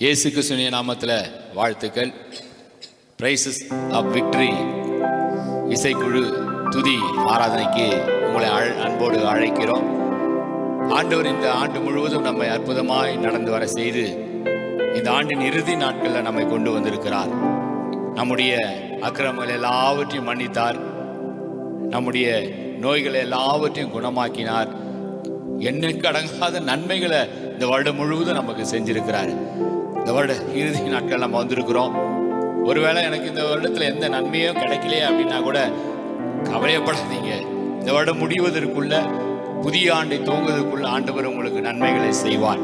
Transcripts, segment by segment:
இயேசு கிறிஸ்துவின் நாமத்தில் வாழ்த்துக்கள். பிரைசஸ் ஆஃப் விக்டரி இசைக்குழு துதி ஆராதனைக்கு உங்களை அன்போடு அழைக்கிறோம். ஆண்டவர் இந்த ஆண்டு முழுவதும் நம்மை அற்புதமாய் நடந்து வர செய்து இந்த ஆண்டின் இறுதி நாட்களில் நம்மை கொண்டு வந்திருக்கிறார். நம்முடைய அக்கிரமங்கள் எல்லாவற்றையும் மன்னித்தார், நம்முடைய நோய்களை எல்லாவற்றையும் குணமாக்கினார், எண்ணுக்கு அடங்காத நன்மைகளை இந்த வருடம் முழுவதும் நமக்கு செஞ்சிருக்கிறார். இந்த வருட இறுதி நாட்கள் நம்ம வந்திருக்கிறோம். ஒருவேளை எனக்கு இந்த வருடத்தில் எந்த நன்மையும் கிடைக்கலையே அப்படின்னா கூட கவலையப்படாதீங்க. இந்த வருடம் முடிவதற்குள்ள, புதிய ஆண்டை துவங்குவதற்குள்ள ஆண்டவர் உங்களுக்கு நன்மைகளை செய்வார்.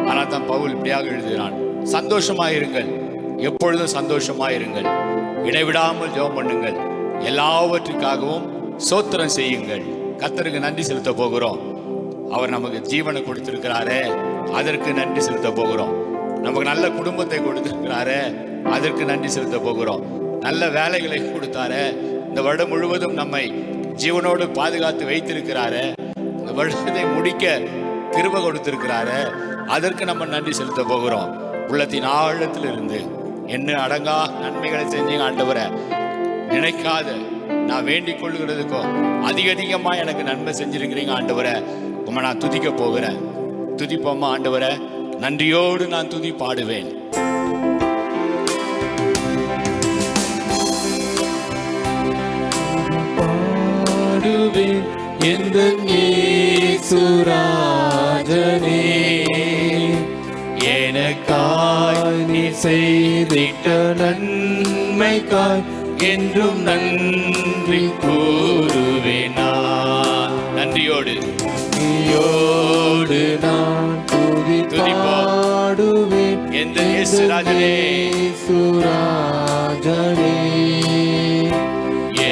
ஆனால் தான் பவுல் இப்படியாக எழுதுகிறான், சந்தோஷமாயிருங்கள், எப்பொழுதும் சந்தோஷமாயிருங்கள், இடைவிடாமல் ஜெபம் பண்ணுங்கள், எல்லாவற்றுக்காகவும் ஸ்தோத்திரம் செய்யுங்கள். கர்த்தருக்கு நன்றி செலுத்த போகிறோம். அவர் நமக்கு ஜீவனை கொடுத்திருக்கிறாரே, அதற்கு நன்றி செலுத்த போகிறோம். நமக்கு நல்ல குடும்பத்தை கொடுத்திருக்கிறாரே, அதற்கு நன்றி செலுத்த போகிறோம். நல்ல வேலைகளை கொடுத்தாரே, இந்த வருடம் முழுவதும் நம்மை ஜீவனோடு பாதுகாத்து வைத்திருக்கிறாரே, இந்த வருடத்தை முடிக்க கிருபை கொடுத்திருக்கிறாரே, அதற்கு நம்ம நன்றி செலுத்த போகிறோம். உள்ளத்தின் ஆழத்தில் இருந்து என்ன அடங்கா நன்மைகளை செஞ்சீங்க ஆண்டவரை, நினைக்காத நான் வேண்டிக் கொள்ளுகிறதுக்கும் அதிகமா எனக்கு நன்மை செஞ்சிருக்கிறீங்க ஆண்டவரை, உம்மை நான் துதிக்க போகிறேன். துதிப்போமா ஆண்டவரை, நன்றியோடு நான் துதி பாடுவேன். பாடுவேன் எந்த இயேசுராஜனே, எனக்காய் நீ செய்திட்ட நன்மைக்காய் என்றும் நன்றி கூறுவேனா. நன்றியோடு நான் துதி பாடுவேன் எந்த இயேசுராஜனே,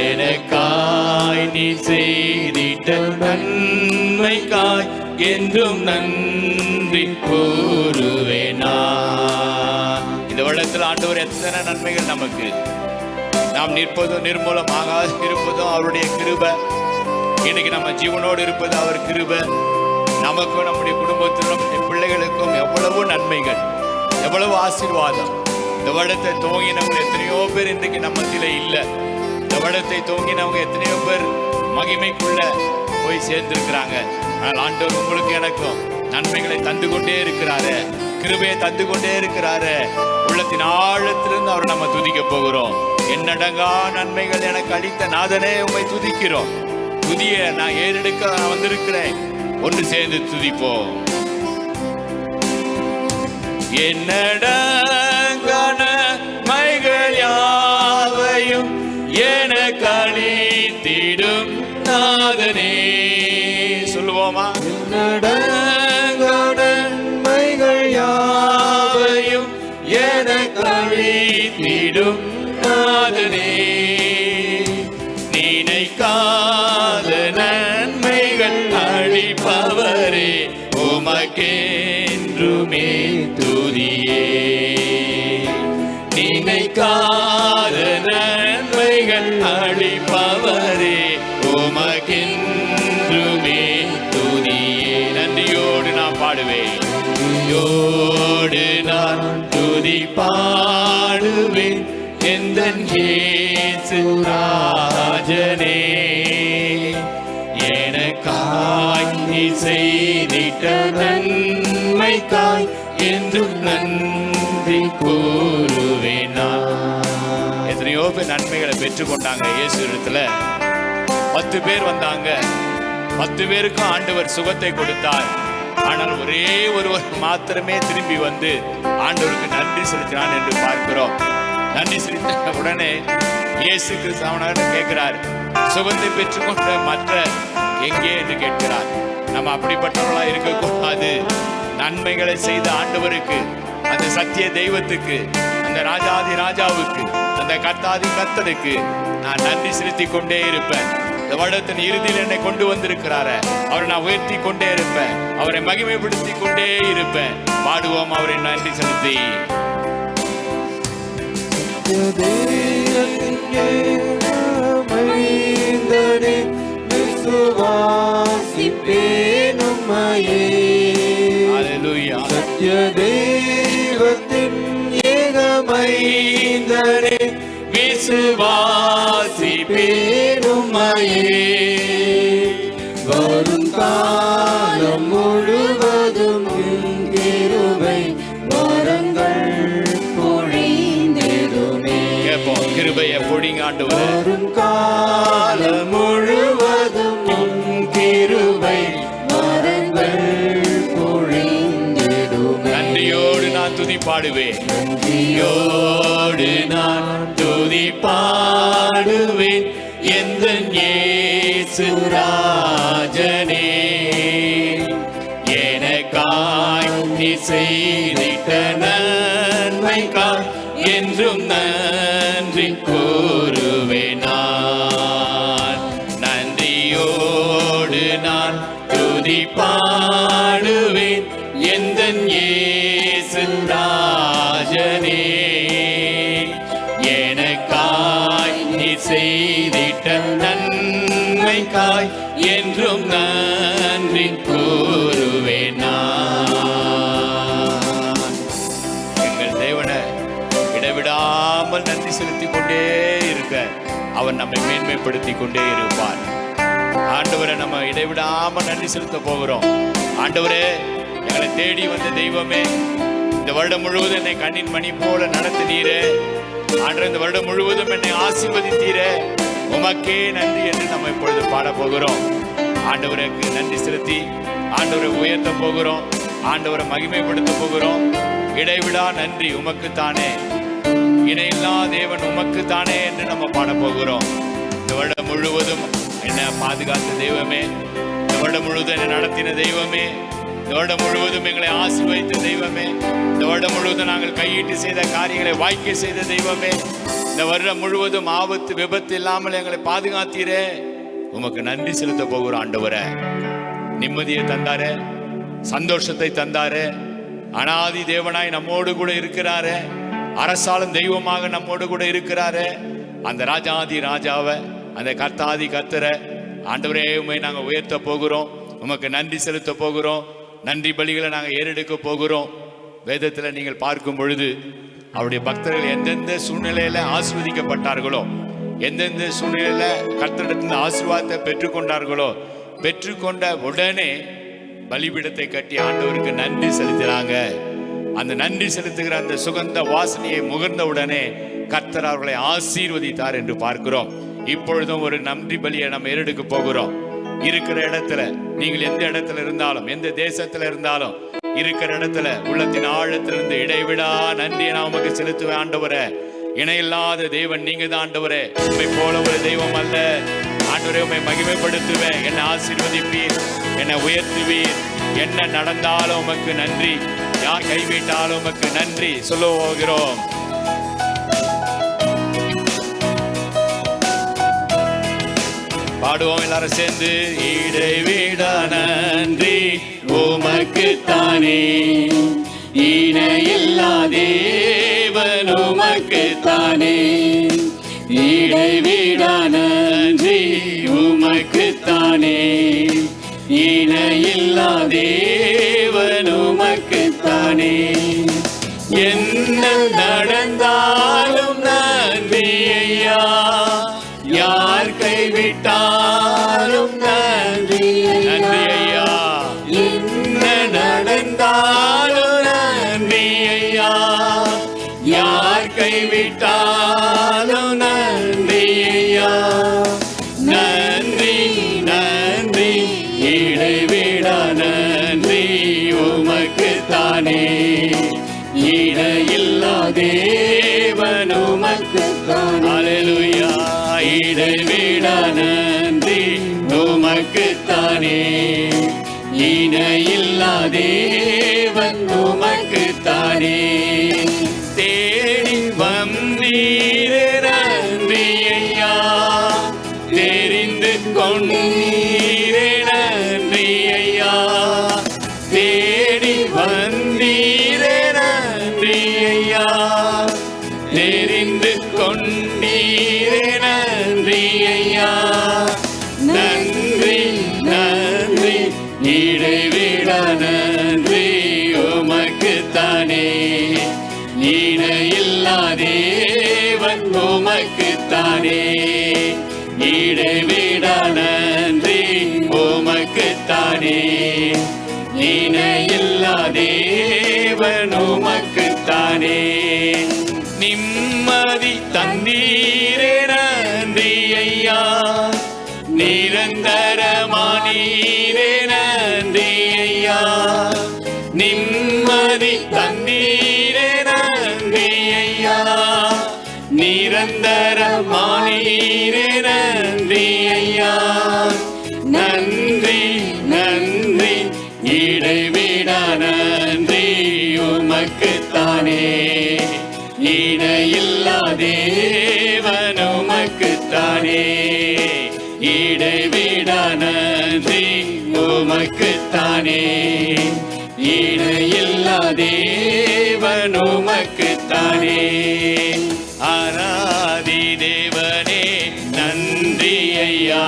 எனக்காய் நீ செய்திட்ட நன்மைக்காய் என்றும் நன்றி கூறுவேனா. இந்த வருடத்தில் ஆண்டவர் எத்தனை நன்மைகள் நமக்கு, நாம் நிற்பதும் நிர்மூலமாகாது இருப்பதும் அவருடைய கிருபை, இன்னைக்கு நம்ம ஜீவனோடு இருப்பது அவர் கிருபை, நமக்கும் நம்முடைய குடும்பத்திலும் நம்முடைய பிள்ளைகளுக்கும் எவ்வளவு நன்மைகள், எவ்வளவு ஆசீர்வாதம். இந்த வருடத்தை துவங்கினவங்க எத்தனையோ பேர் இன்றைக்கு நம்ம மத்தியில இல்லை. இந்த வருடத்தை துவங்கினவங்க எத்தனையோ பேர் மகிமைக்குள்ள போய் சேர்ந்திருக்கிறாங்க. ஆனால் ஆண்டவர் உங்களுக்கு எனக்கும் நன்மைகளை தந்து கொண்டே இருக்கிறாரு, கிருபையை தந்து கொண்டே இருக்கிறாரு. உள்ளத்தின் ஆழத்திலிருந்து அவரை நம்ம துதிக்க போகிறோம். என்னடங்கா நன்மைகள் எனக்கு அளித்த நாதனே, உம்மை துதிக்கிறோம். துதிய நான் ஏறெடுக்க வந்திருக்கிறேன். ஒன்று சேர்ந்து துதிப்போம். என்னடங்கான நன்மைகள் யாவையும் எனக்கு அளித்திடும் நாதனே. சொல்லுவோமா? என்னடங்கான நன்மைகள் யாவையும் எனக்கு அளித்திடும் நாதனே, நினைக்காத நன்மைகள் அளிப்பவரே, உமக்கென்றுமே துதியே. நினைக்காத நன்மைகள் அளிப்பவரே, உமக்கென்றுமே துதியே. நன்றியோடு நான் பாடுவேன், நன்றியோடு நான் துதி பாடுவேன் எந்தன் இயேசுராஜனே, எனக்காய் நீ செய்திட்ட நன்மைக்காய் என்றும் நன்றி கூறுவேனா. எத்தனையோ பேர் நன்மைகளை பெற்றுக்கொண்டாங்க. இயேசு இடத்துல 10 பேர் வந்தாங்க, 10 பேருக்கும் ஆண்டவர் சுகத்தை கொடுத்தார். ஆனால் ஒரே ஒருவர் மாத்திரமே திரும்பி வந்து ஆண்டவருக்கு நன்றி செலுத்தினான் என்று பார்க்கிறோம். நன்றி செலுத்த உடனே இயேசு கிறிஸ்து அவனாக கேட்கிறார், சுகத்தை பெற்றுக்கொண்ட மற்ற எங்கே என்று கேட்கிறார். நம்ம அப்படிப்பட்டவர்களா இருக்கக்கூடாது. நன்மைகளை செய்த ஆண்டவருக்கு, அந்த சத்திய தெய்வத்துக்கு, அந்த ராஜாதி ராஜாவுக்கு, அந்த கர்த்தாதி கர்த்தருக்கு நான் நன்றி செலுத்தி கொண்டே இருப்பேன். இந்த வருடத்தின் இறுதியில் என்னை கொண்டு வந்திருக்கிறாரு, அவரை நான் உயர்த்தி கொண்டே இருப்பேன், அவரை மகிமைப்படுத்தி கொண்டே இருப்பேன். பாடுவோம் அவரை நன்றி செலுத்தி. விசுவாசிப்பேன் உம்மையே. அல்லேலூயா. சத்ய தெய்வத்தை விசுவாசி பேருமையே வரும் காலம் முழுவதும் கிருபை வரங்கள் பொழிந்திடுமே. கேட்போம், கிருபையை பொழிங்க ஆண்டவரே. வரும் காலம் முழுவதும் கிருபை வரங்கள் பொழிந்திடுமே. நன்றியோடு நான் துதி பாடுவேன், நன்றியோடு நான் துதி பாடுவேன் எந்தன் இயேசு ராஜனே. எனக்காய் நீ செய்திட்ட நன்மைக்காய் என்றும் நன்றி கூறுவேன் நான். நன்றியோடு நான் துதி பாடுவேன் எந்தன் இயேசு ராஜனே. எனக்காய் நீ செய்திட்ட நன்மைக்காய் என்றும் நன்றி கூறுவேன் நான். எங்கள் தேவனை இடைவிடாமல் நன்றி செலுத்திக் கொண்டே இருக்க அவர் நம்மை மேன்மைப்படுத்தி கொண்டே இருப்பார். ஆண்டவரை நம்ம இடைவிடாமல் நன்றி செலுத்த போகிறோம். ஆண்டவரே, எங்களை தேடி வந்த தெய்வமே, இந்த வருடம் முழுவதும் என்னை கண்ணின் மணி போல நடத்தினீரே. ஆண்டவரே, இந்த வருடம் முழுவதும் என்னை ஆசீர்வதித்தீரே, உமக்கே நன்றி என்று நம்ம இப்பொழுது பாட போகிறோம். ஆண்டவருக்கு நன்றி செலுத்தி ஆண்டவரை உயர்த்த போகிறோம், ஆண்டவரை மகிமைப்படுத்த போகிறோம். இடைவிடா நன்றி உமக்குத்தானே, இணையில்லா தேவன் உமக்குத்தானே என்று நம்ம பாட போகிறோம். இந்த வருடம் முழுவதும் என்னை பாதுகாத்த தெய்வமே, இந்த வருடம் முழுவதும் என்னை நடத்தின தெய்வமே, இந்த வருடம் முழுவதும் எங்களை ஆசீர்வதித்த தெய்வமே, இந்த வருடம் முழுவதும் நாங்கள் கையிட்டு செய்த காரியங்களை வாய்க்க செய்த தெய்வமே, இந்த வருடம் முழுவதும் ஆபத்து விபத்து இல்லாமல் எங்களை பாதுகாத்தீரே, உமக்கு நன்றி செலுத்த போகிறோம். ஆண்டவரே, நிம்மதியை தந்தாரே, சந்தோஷத்தை தந்தாரே, அனாதி தேவனாய் நம்மோடு கூட இருக்கிறாரே, அரசாளும் தெய்வமாக நம்மோடு கூட இருக்கிறாரே, அந்த ராஜாதி ராஜாவை, அந்த கர்த்தாதி கர்த்தரை ஆண்டவரே உம்மை நாங்கள் உயர்த்த போகிறோம், உமக்கு நன்றி செலுத்த போகிறோம். நன்றி பலிகளை நாங்கள் ஏறெடுக்க போகிறோம். வேதத்தில் நீங்கள் பார்க்கும் பொழுது அவருடைய பக்தர்கள் எந்தெந்த சூழ்நிலையில ஆசீர்வதிக்கப்பட்டார்களோ, எந்தெந்த சூழ்நிலையில கர்த்தரிடத்திலிருந்து ஆசீர்வாதத்தை பெற்றுக்கொண்டார்களோ, பெற்றுக்கொண்ட உடனே பலிபீடத்தை கட்டி ஆண்டவருக்கு நன்றி செலுத்தினாங்க. அந்த நன்றி செலுத்துகிற அந்த சுகந்த வாசனையை முகர்ந்த உடனே கர்த்தர் அவர்களை ஆசீர்வதித்தார் என்று பார்க்கிறோம். இப்பொழுதும் ஒரு நன்றி பலியை நம்ம ஏறெடுக்க போகிறோம். இருக்கிற இடத்துல, நீங்கள் எந்த இடத்துல இருந்தாலும், எந்த தேசத்துல இருந்தாலும், இருக்கிற இடத்துல உள்ளத்தின் ஆழத்திலிருந்து இடைவிடா நன்றியை நான் உமக்கு செலுத்துவேன். ஆண்டவரே, இணையில்லாத தேவன் நீங்க தான் ஆண்டவரே, உம்மை போல ஒரு தெய்வம் அல்ல. ஆண்டவரே, உம்மை மகிமைப்படுத்துவேன், என்னை ஆசீர்வதிப்பீர், என்னை உயர்த்துவீர். என்ன நடந்தாலும் உமக்கு நன்றி, யார் கைவிட்டாலும் உமக்கு நன்றி சொல்ல போகிறோம். பாடுவோம் எல்லாரும் சேர்ந்து. இடைவிட நன்றி உமக்குத்தானே, இணையில்லா தேவன் உமக்குத்தானே. இடைவிட நன்றி உமக்குத்தானே, இணையில்லா தேவன் உமக்குத்தானே. என்ன நடந்தாலும் நன்றி ஐயா, யார் கைவிட்டாலும் நன்றி ஐயா. என்ன நடந்தாலும் நன்றி ஐயா, யார் கைவிட்டாலும் நன்றி ஐயா. நன்றி நன்றி இடைவிட நன்றி உமக்குத்தானே, இடையில்லா தேவன் உமக்குத்தானே. அல்லேலூயா. இடைவிட நன்றி உமக்குத்தானே, இணையில்லா தேவன் உமக்குத்தானே. தேடி வந்தீரே நன்றி ஐயா, தெரிந்து கொண்டீரே நன்றி ஐயா. தேடி வந்தீரே நன்றி ஐயா, தெரிந்து கொண்டீரே நன்றி ஐயா. நன்றி நன்றி இடைவிட நன்றி உமக்குத்தானே, இணையில்லா தேவன் உமக்குத்தானே. உமக்குத்தானே, இடைவிடா நன்றி உமக்குத்தானே, இணையில்லா தேவன் உமக்குத்தானே. நிம்மதி தந்தீரே நன்றி ஐயா, நிரந்தரமானீரே நன்றி ஐயா, நிம்மதி தந்தீரே நன்றி ஐயா, நிரந்தரமானீரே நன்றி ஐயா. நன்றி நன்றி இடைவிடா நன்றி உமக்குத்தானே, இணையில்லா தேவன் உமக்குத்தானே, இடைவிடா நன்றி உமக்குத்தானே, இணையில்லா தேவன் உமக்குத்தானே. ஆராதி தேவனே நன்றி ஐயா,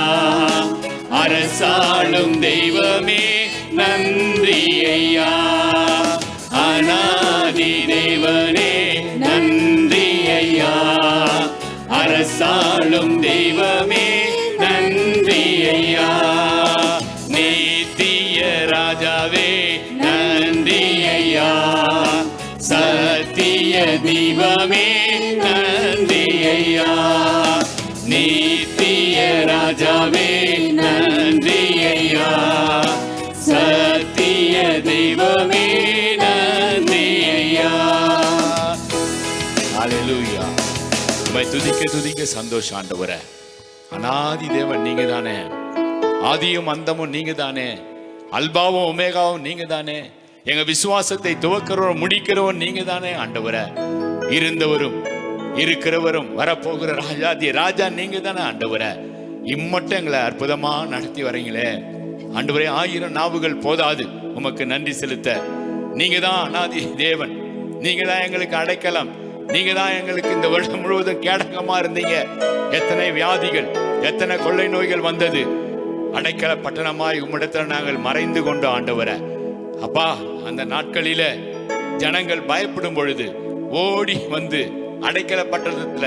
அரசாளும் தெய்வமே நன்றி ஐயா, அநாதி தேவனே நன்றி ஐயா, அரசாளும் தெய்வமே நன்றி ஐயா, நித்திய ராஜாவே நன்றி ஐயா, சத்திய தீபமே நன்றி ஐயா, நித்திய ராஜாவே நன்றி ஐயா, சத்திய தெய்வமே நன்றி ஐயா. ஹல்லேலூயா. உம்மை துதிக்க துதிக்க சந்தோஷம் ஆண்டவரே. அநாதி தேவன் நீங்க தானே, ஆதியும் அந்தமும் நீங்க தானே, அல்பாவும் ஒமேகாவும் நீங்க தானே, எங்க விசுவாசத்தை துவக்கிறவரும் முடிக்கிறவரும் நீங்க தானே ஆண்டவரே. இருந்தவரும் இருக்கிறவரும் வரப்போகிற ராஜாதி ராஜா நீங்க தானே ஆண்டவரே. இம்மட்டும் எங்களை அற்புதமா நடத்தி வரீங்களே ஆண்டவரே. 1000 நாவுகள் போதாது உமக்கு நன்றி செலுத்த. நீங்க தான் அநாதி தேவன், நீங்க தான் எங்களுக்கு அடைக்கலம், நீங்க தான் எங்களுக்கு இந்த வருடம் முழுவதும் கேடகமா இருந்தீங்க. எத்தனை வியாதிகள், எத்தனை கொள்ளை நோய்கள் வந்தது, அடைக்கல பட்டணமாய் உம்மிடத்துல நாங்கள் மறைந்து கொண்டு ஆண்டவரே. அப்பா, அந்த நாட்களில ஜனங்கள் பயப்படும் பொழுது ஓடி வந்து அடைக்கல பட்டணத்துல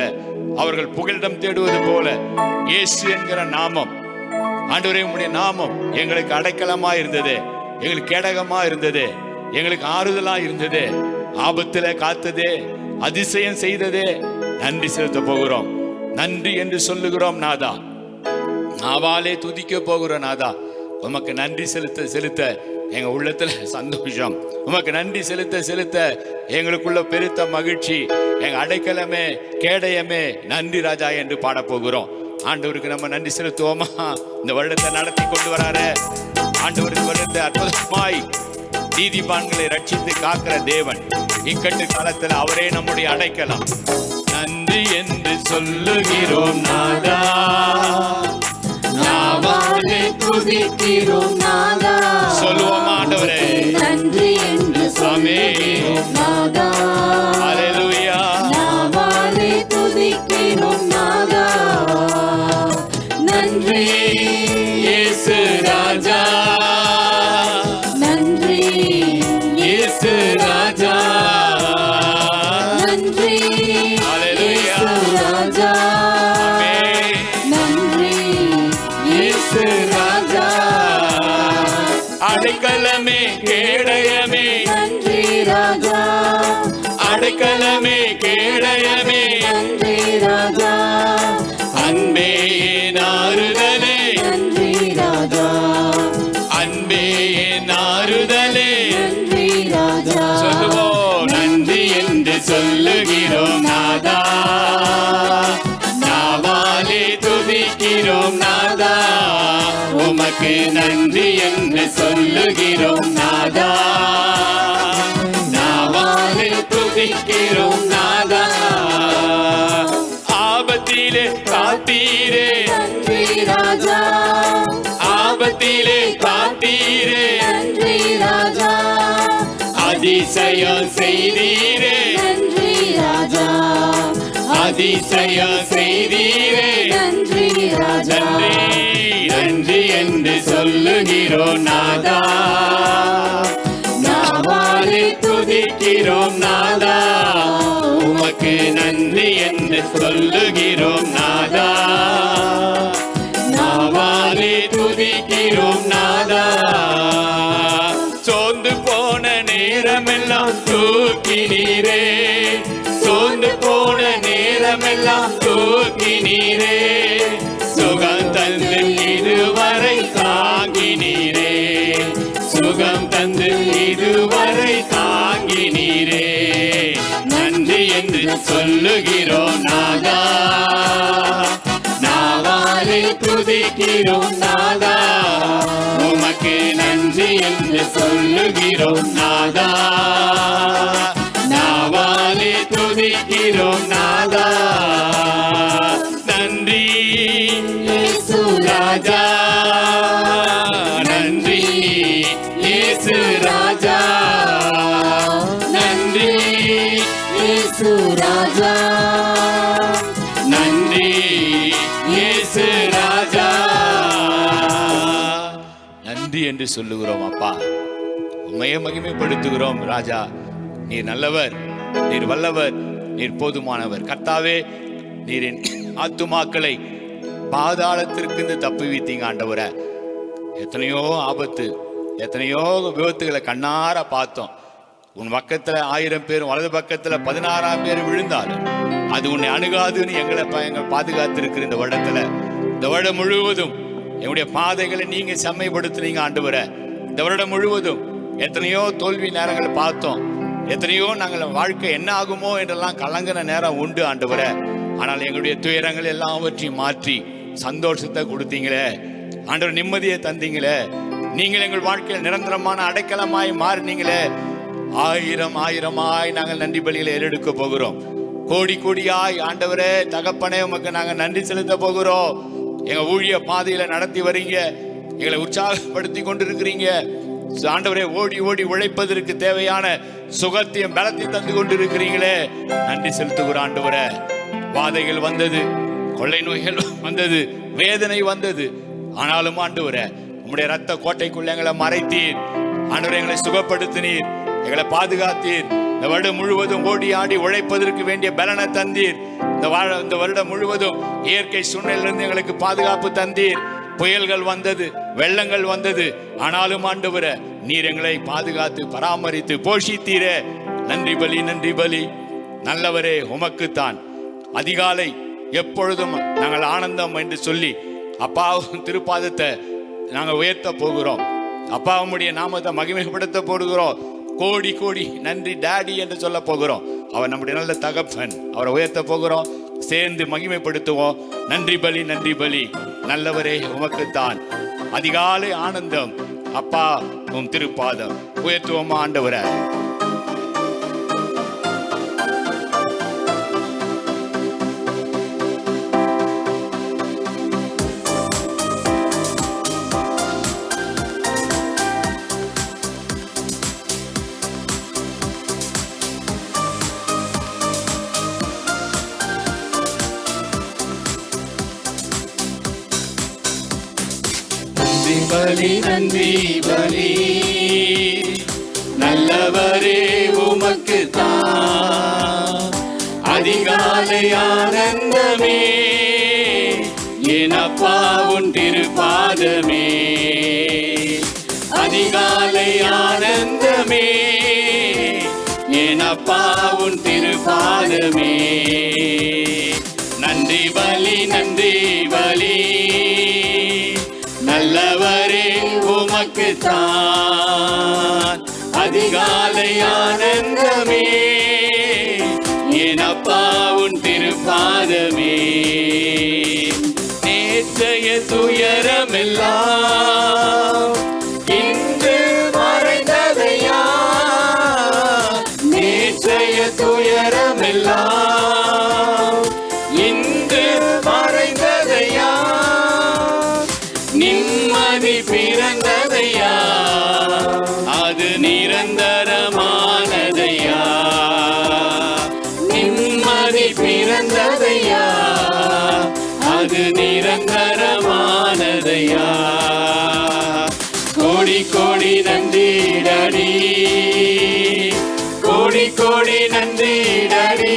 அவர்கள் புகலிடம் தேடுவது போல இயேசு என்கிற நாமம் ஆண்டவரே, உம்முடைய நாமம் எங்களுக்கு அடைக்கலமா இருந்தது, எங்களுக்கு கேடகமா இருந்தது, எங்களுக்கு ஆறுதலா இருந்தது, ஆபத்துல காத்ததே, அதிசயம் செய்ததே. நன்றி செலுத்த போகிறோம், நன்றி என்று சொல்லுகிறோம் நாதா. நாவாலே துதிக்க போகிறோம் நாதா. உமக்கு நன்றி செலுத்த செலுத்த எங்க உள்ளத்துல சந்தோஷம், உமக்கு நன்றி செலுத்த செலுத்த எங்களுக்குள்ள பெருத்த மகிழ்ச்சி. எங்க அடைக்கலமே கேடயமே நன்றி ராஜா என்று பாட போகிறோம். ஆண்டவருக்கு நம்ம நன்றி செலுத்துவோமா? இந்த வருடத்தை நடத்தி கொண்டு வராரு ஆண்டவருக்கு வருடத்தை அற்புதமாய் நீதிமான்களை ரட்சித்து காக்கிற தேவன். இக்கட்டு காலத்தில் அவரே நம்முடைய அடைக்கலம். நன்றி என்று சொல்லுகிறோம் நாதா, நாவாலே துதிக்கிறோம் நாதா. சொல்லுவோம் ஆண்டவரே, நன்றி என்று சொல்லுகிறோம் நாதா. ஹல்லேலூயா. நாவாலே துதிக்கிறோம் நாதா. நன்றி இயேசு ராஜா, நன்றி இயேசு ராஜா, நன்றி ஹல்லேலூயா. இயேசு ராஜா. ஆமென். நன்றி இயேசு ராஜா. அடைக்கலமே கேடயமே நன்றி ராஜா. அடைக்கலமே கேடயமே நன்றி ராஜா. அன்பே நாறுதலே, நன்றி ராஜா. அன்பே நாறுதலே. நன்றி ராஜா. சொல்லுவோம், நன்றி என்று சொல்லுகிறோம் நாதா, நாவாலே துதிக்கிறோம் நாதா. உமக்கு நன்றி என்று சொல்லுகிறோம் நாதா, நாவாலே துதிக்கிறோம் நாதா. ஆபத்திலே காத்தீரே, நன்றி ராஜா. ஆபத்திலே காத்தீரே, நன்றி ராஜா. அதிசயம் செய்தீரே, நன்றி ராஜா. அதிசயம் செய்தீரே. நன்றி ராஜா. நன்றி நன்றி என்று சொல்லுகிறோம் நாதா, நாவாலே துதிக்கிறோம் நாதா. உமக்கு நன்றி என்று சொல்லுகிறோம் நாதா, போன நேரமெல்லாம் தூக்கினீரே, சோர்ந்து போன நேரமெல்லாம் தூக்கினீரே, சுகம் தந்து இதுவரை தாங்கினீரே, சுகம் தந்து இதுவரை தாங்கினீரே. நன்றி என்று சொல்லுகிறோம் நாதா, நாவாலே துதிக்கிறோம் நாதா, உமக்கு நன்றி என்று சொல்லுகிறோம் நாதா, நாவாலே துதிக்கிறோம் நாதா. நன்றி இயேசு ராஜா, நன்றி இயேசு ராஜா, நன்றி இயேசு ராஜா, நன்றி இயேசு ராஜா. நன்றி என்று சொல்லுகிறோம் அப்பா, உம்மையே மகிமைப்படுத்துகிறோம் ராஜா. நீர் நல்லவர், நீர் வல்லவர், நீர் போதுமானவர். கர்த்தாவே, நீரின் ஆத்துமாக்களை பாதாளத்திற்கு தப்புவித்தீங்க ஆண்டவரே. எத்தனையோ ஆபத்து, எத்தனையோ விபத்துகளை கண்ணார பார்த்தோம். உன் பக்கத்துல 1000 பேரும் வலது பக்கத்துல 16 பேர் விழுந்தாலும் அது உன்னை அணுகாதுன்னு எங்களை பாதுகாத்திருக்கிற இந்த வருடத்துல, இந்த வருடம் முழுவதும் எங்களுடைய பாதைகளை நீங்க செம்மைப்படுத்துனீங்க ஆண்டவரே. இந்த வருடம் முழுவதும் எத்தனையோ தோல்வி நேரங்களை பார்த்தோம், எத்தனையோ நாங்கள் வாழ்க்கை என்ன ஆகுமோ என்றெல்லாம் கலங்கின நேரம் உண்டு ஆண்டவரே. ஆனால் எங்களுடைய துயரங்கள் எல்லாவற்றையும் மாற்றி சந்தோஷத்தை கொடுத்தீங்களே ஆண்டவர், நிம்மதியை தந்தீங்களே. நீங்கள் எங்கள் வாழ்க்கையில் நிரந்தரமான அடைக்கலமாய் மாறினீங்களே. 1000 ஆயிரமாய் நாங்கள் நன்றி பலிகளை ஏறெடுக்க போகிறோம். கோடி கோடியாய் ஆண்டவரே தகப்பனே உமக்கு நாங்கள் நன்றி செலுத்த போகிறோம். எங்க ஊழிய பாதையில நடத்தி வரீங்க, எங்களை உற்சாகப்படுத்தி கொண்டிருக்கிறீங்க ஆண்டவரே. ஓடி ஓடி உழைப்பதற்கு தேவையான சுகத்தையும் பலத்தையும் தந்து கொண்டிருக்கிறீங்களே, நன்றி செலுத்துகிறோம் ஆண்டவரே. வாதைகள் வந்தது, கொள்ளை நோய்கள் வந்தது, வேதனை வந்தது, ஆனாலும் ஆண்டவரே உம்முடைய ரத்த கோட்டைக்குள்ள எங்களை மறைத்தீர் ஆண்டவரே, எங்களை சுகப்படுத்தினீர், எங்களை பாதுகாத்தீர். இந்த வருடம் முழுவதும் ஓடி ஆடி உழைப்பதற்கு வேண்டிய பலனை தந்தீர். இந்த வருடம் முழுவதும் இயற்கை சூழ்நிலையிலிருந்து எங்களுக்கு பாதுகாப்பு தந்தீர். புயல்கள் வந்தது, வெள்ளங்கள் வந்தது, ஆனாலும் ஆண்டவரே நீர் எங்களை பாதுகாத்து பராமரித்து போஷித்தீரே. நன்றி பலி, நன்றி பலி. நல்லவரே உமக்குத்தான். அதிகாலை எப்பொழுதும் நாங்கள் ஆனந்தம் என்று சொல்லி அப்பாவும் திருப்பாதத்தை நாங்கள் உயர்த்த போகிறோம். அப்பாவுடைய நாமத்தை மகிமைப்படுத்த போடுகிறோம். கோடி கோடி நன்றி டாடி என்று சொல்ல போகிறோம். அவர் நம்முடைய நல்ல தகப்பன், அவரை உயர்த்த போகிறோம். சேர்ந்து மகிமைப்படுத்துவோம். நன்றி பலி, நன்றி பலி. நல்லவரே உமக்குத்தான். அதிகாலை ஆனந்தம் அப்பா உம் திருப்பாதம் உயர்த்துவோமா ஆண்டவரே. பலி நன்றி பலி, நல்லவரே உமக்கு தான். அதிகாலை ஆனந்தமே என் அப்பா உன் திருப்பாதமே, அதிகாலை ஆனந்தமே என் அப்பா உன் திருப்பாதமே. நன்றி பலி, நன்றி பலி, நல்லவரே உமக்கு தான். அதிகாலை ஆனந்தமே என் அப்பா உன் திருப்பாதமே. நேற்றைய துயரமெல்லாம் இன்று மறைந்ததையா, நேற்றைய துயரமெல்லாம் இன்று மறைந்ததையா, நிம்மதி பிறந்ததையா, அது நிரந்தரமானதையா, நிம்மதி பிறந்ததையா, அது நிரந்தரமானதையா. கோடி கோடி நன்றி டாடி, கோடி கோடி நன்றி டாடி.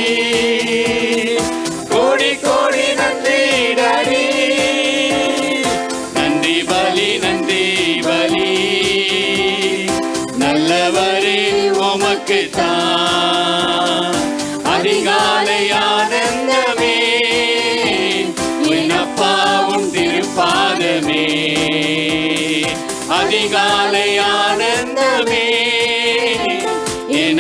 நல்லவரே உமக்கு தான் அதிகாலை ஆனந்தமே, அப்பா உன் திருப்பாதமே. அதிகாலை ஆனந்தமே,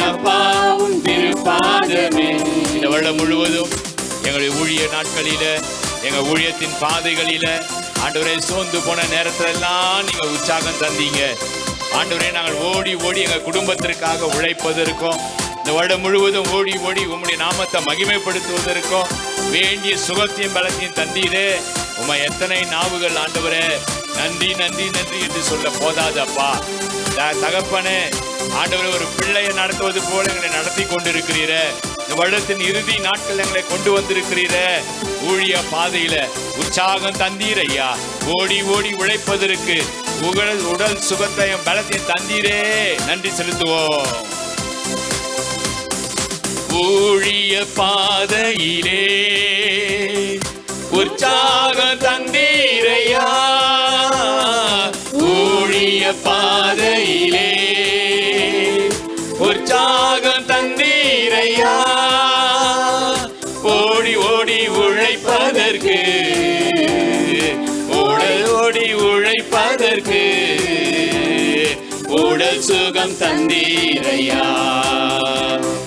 அப்பா உன் திருப்பாதமே. இந்த வருடம் முழுவதும் எங்களுடைய ஊழிய நாட்களில, எங்க ஊழியத்தின் பாதைகளில ஆண்டவரே சோர்ந்து போன நேரத்துல எல்லாம் நீங்க உற்சாகம் தந்தீங்க. ஆண்டவரே நாங்கள் ஓடி ஓடி எங்க குடும்பத்திற்காக உழைப்பதற்கும், இந்த வருடம் முழுவதும் ஓடி ஓடி உம்முடைய நாமத்தை மகிமைப்படுத்துவதற்கும் வேண்டிய சுகத்தையும் பலத்தையும் தந்தீரே. உம்மை எத்தனை நாவுகள் ஆண்டவரே நன்றி நன்றி நன்றி என்று சொல்ல போதாது அப்பா. தகப்பனே ஆண்டவரே, ஒரு பிள்ளையை நடத்துவது போல எங்களை நடத்தி கொண்டிருக்கிறீரே. இந்த வருடத்தின் இறுதி நாட்கள் எங்களை கொண்டு வந்திருக்கிறீரே. ஊழிய பாதையில உற்சாகம் தந்தீர் ஐயா. ஓடி ஓடி உழைப்பதற்கு உடல் சுகத்தையும் பலத்தையும் தந்தீரே. நன்றி செலுத்துவோம். ஊழிய பாதையிலே உற்சாகம் தந்தீரையா. ஊழிய பாதையிலே உற்சாகம் தந்தீரையா. ஓடி ஓடி உழைப்பதற்கு, ஓடி உழைப்பதற்கு உடல் சுகம் தந்தீரையா.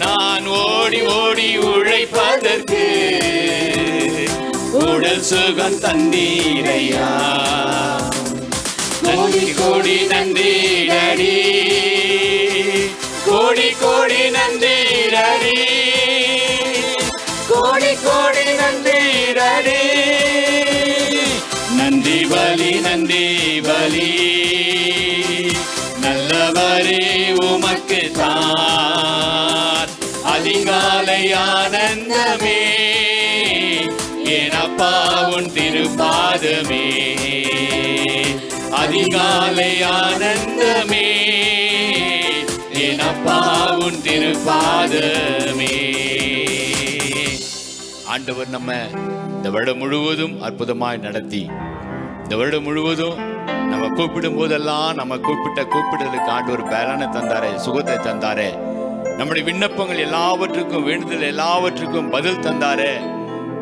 நான் ஓடி ஓடி உழைப்பதற்கு உடல் சுகம் தந்தீரையா. கோடி கோடி நன்றி டடி, கோடி கோடி நன்றி டடி, கோடி கோடி நன்றி டடி. நன்றி பலி நன்றி பலி, நல்லவரே உமக்கு தான் அதிகாலை ஆனந்தமே, என் அப்பா உன் திருப்பாதமே. அதிகாலை ஆனந்தமே, என் அப்பா உன் திருப்பாதமே. ஆண்டவர் நம்ம இந்த வருடம் முழுவதும் அற்புதமாய் நடத்தி, இந்த வருடம் முழுவதும் நம்ம கூப்பிடும் போதெல்லாம் நம்ம கூப்பிட்டலுக்கு ஆண்டவர் பலனை தந்தாரே, சுகத்தை தந்தாரே. நம்முடைய விண்ணப்பங்கள் எல்லாவற்றுக்கும், வேண்டுதல் எல்லாவற்றுக்கும் பதில் தந்தாரே.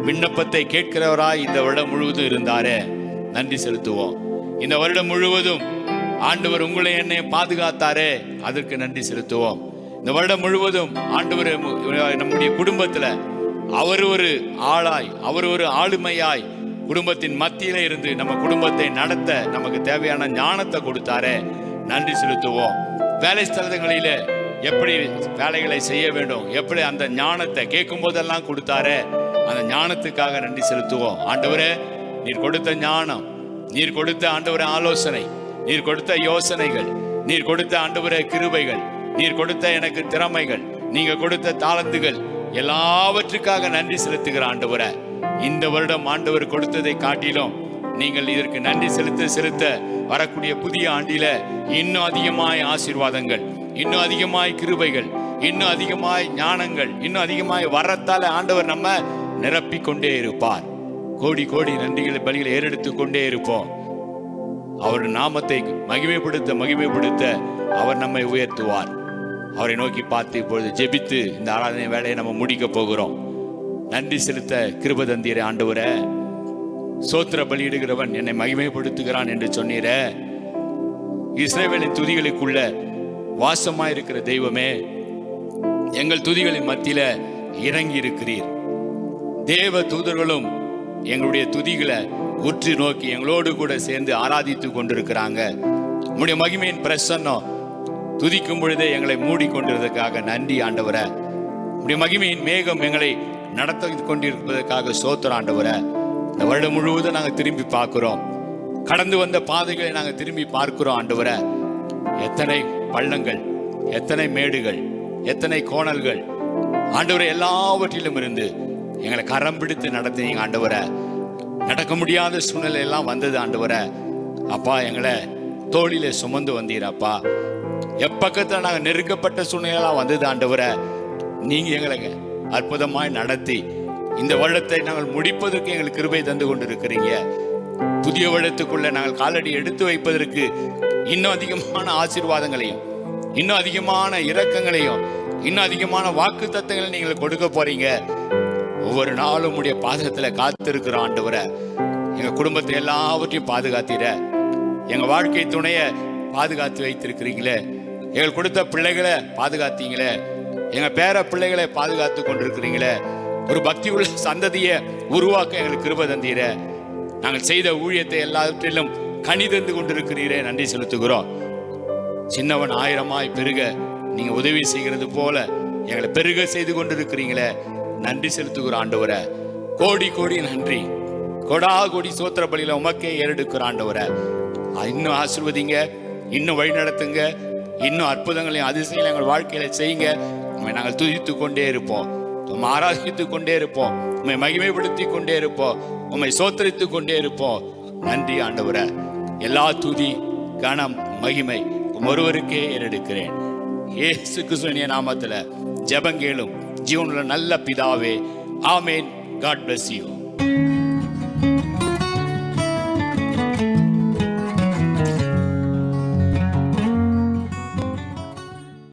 விண்ணப்பத்தை கேட்கிறவராய் இந்த வருடம் முழுவதும் இருந்தாரே. நன்றி செலுத்துவோம். இந்த வருடம் முழுவதும் ஆண்டவர் உங்களை என்னை பாதுகாத்தாரே, அதற்கு நன்றி செலுத்துவோம். இந்த வருடம் முழுவதும் ஆண்டவர் நம்முடைய குடும்பத்துல அவர் ஒரு ஆளாய், அவர் ஒரு ஆளுமையாய் குடும்பத்தின் மத்தியில இருந்து நம்ம குடும்பத்தை நடத்த நமக்கு தேவையான ஞானத்தை கொடுத்தாரே. நன்றி செலுத்துவோம். வேலை ஸ்தலங்களில எப்படி வேலைகளை செய்ய வேண்டும், எப்படி அந்த ஞானத்தை கேட்கும் போதெல்லாம் கொடுத்தாரே, அந்த ஞானத்துக்காக நன்றி செலுத்துவோம். ஆண்டவரே, நீர் கொடுத்த ஞானம், நீர் கொடுத்த ஆண்டவரே ஆலோசனை, நீர் கொடுத்த யோசனைகள், நீர் கொடுத்த ஆண்டவரே கிருபைகள், நீர் கொடுத்த எனக்கு திறமைகள், நீங்க கொடுத்த தாளந்துகள் எல்லாவற்றுக்காக நன்றி செலுத்துகிற ஆண்டவரே. இந்த வருடம் ஆண்டவர் கொடுத்ததை காட்டிலும் நீங்கள் இதற்கு நன்றி செலுத்த வரக்கூடிய புதிய ஆண்டில இன்னும் அதிகமாய் ஆசீர்வாதங்கள், இன்னும் அதிகமாய் கிருபைகள், இன்னும் அதிகமாய் ஞானங்கள், இன்னும் அதிகமாய் வரத்தால ஆண்டவர் நம்ம நிரப்பிக் கொண்டே இருப்பார். கோடி கோடி நன்றிகளை பலிகளை ஏறெடுத்து கொண்டே இருப்போம். அவர் நாமத்தை மகிமைப்படுத்த அவர் நம்மை உயர்த்துவார். அவரை நோக்கி பார்த்து இப்பொழுது ஜெபித்து இந்த ஆராதனை வேலையை நம்ம முடிக்க போகிறோம். நன்றி செலுத்த கிருபை தந்தீரே ஆண்டவரே. சோத்திர பலியிடுகிறவன் என்னை மகிமைப்படுத்துகிறான் என்று சொன்னீரே. இஸ்ரவேலின் துதிகளுக்குள்ள வாசமாயிருக்கிற தெய்வமே, எங்கள் துதிகளின் மத்தியில இறங்கி இருக்கிறீர். தேவ தூதர்களும் எங்களுடைய துதிகளை உற்று நோக்கி எங்களோடு கூட சேர்ந்து ஆராதித்து கொண்டிருக்கிறாங்க. உம்முடைய மகிமையின் பிரசன்னம் துதிக்கும் பொழுதே எங்களை மூடிக்கொண்டிருந்ததுக்காக நன்றி ஆண்டவரே. உம்முடைய மகிமையின் மேகம் எங்களை நடத்தி கொண்டிருப்பதற்காக சோத்திரம் ஆண்டவரே. இந்த வருடம் முழுவதும் நாங்கள் திரும்பி பார்க்கிறோம், கடந்து வந்த பாதைகளை நாங்கள் திரும்பி பார்க்கிறோம் ஆண்டவரே. எத்தனை பள்ளங்கள், எத்தனை மேடுகள், எத்தனை கோணல்கள் ஆண்டவரே, எல்லாவற்றிலும் இருந்து எங்களை கரம் பிடித்து நடத்தினீங்க ஆண்டவரே. நடக்க முடியாத சூழ்நிலை எல்லாம் வந்தது ஆண்டவரே. அப்பா, எங்களை தோளிலே சுமந்து வந்தீரப்பா. எப்பக்கத்தில் நாங்கள் நெருக்கப்பட்ட சூழ்நிலையெல்லாம் வந்தது ஆண்டவரே. நீங்க எங்களை அற்புதமாய் நடத்தி இந்த வருடத்தை நாங்கள் முடிப்பதற்கு எங்களுக்கு கிருபை தந்து கொண்டிருக்கிறீங்க. புதிய வருடத்துக்குள்ள நாங்கள் காலடி எடுத்து வைப்பதற்கு இன்னும் அதிகமான ஆசீர்வாதங்களையும் இன்னும் அதிகமான இரக்கங்களையும் இன்னும் அதிகமான வாக்கு தத்தங்களை நீங்கள் கொடுக்க போறீங்க. ஒவ்வொரு நாளும் உடைய பாதத்துல காத்திருக்கிற ஆண்டவரை, எங்க குடும்பத்தை எல்லாவற்றையும் பாதுகாத்தீர, எங்க வாழ்க்கை துணைய பாதுகாத்து வைத்திருக்கிறீங்களே, எங்களுக்கு கொடுத்த பிள்ளைகளை பாதுகாத்தீங்களே, எங்க பேர பிள்ளைகளை பாதுகாத்து கொண்டிருக்கிறீங்களே, ஒரு பக்தி உள்ள சந்ததியை உருவாக்க எங்களுக்கு கிருபை தந்தீர. நாங்கள் செய்த ஊழியத்தை எல்லாவற்றிலும் கனி தந்து கொண்டிருக்கிறீரே, நன்றி செலுத்துகிறோம். சின்னவன் 1000 பெருக நீங்க உதவி செய்கிறது போல எங்களை பெருக செய்து கொண்டிருக்கிறீங்களே, நன்றி செலுத்துகிற ஆண்டவரை. கோடி கோடி நன்றி. கொடா கோடி சோத்திர பலியில உமக்கே ஏறெடுக்கிற ஆண்டவரை. இன்னும் ஆசீர்வதிங்க, இன்னும் வழி நடத்துங்க, இன்னும் அற்புதங்களையும் அதிசயங்களையும் எங்கள் வாழ்க்கையில செய்யுங்க. உண்மை நாங்கள் துதித்து கொண்டே இருப்போம், உண்மை ஆராதித்துக் கொண்டே இருப்போம், உண்மை மகிமைப்படுத்தி கொண்டே இருப்போம், உண்மை சோத்தரித்து கொண்டே இருப்போம். நன்றி ஆண்டவரை. எல்லா துதி கனம் மகிமை ஒருவருக்கே ஏறெடுக்கிறேன். இயேசு கிறிஸ்துவின் நாமத்துல ஜெபங்கேளும் ஜீவனுள்ள நல்ல பிதாவே. ஆமேன். God bless you.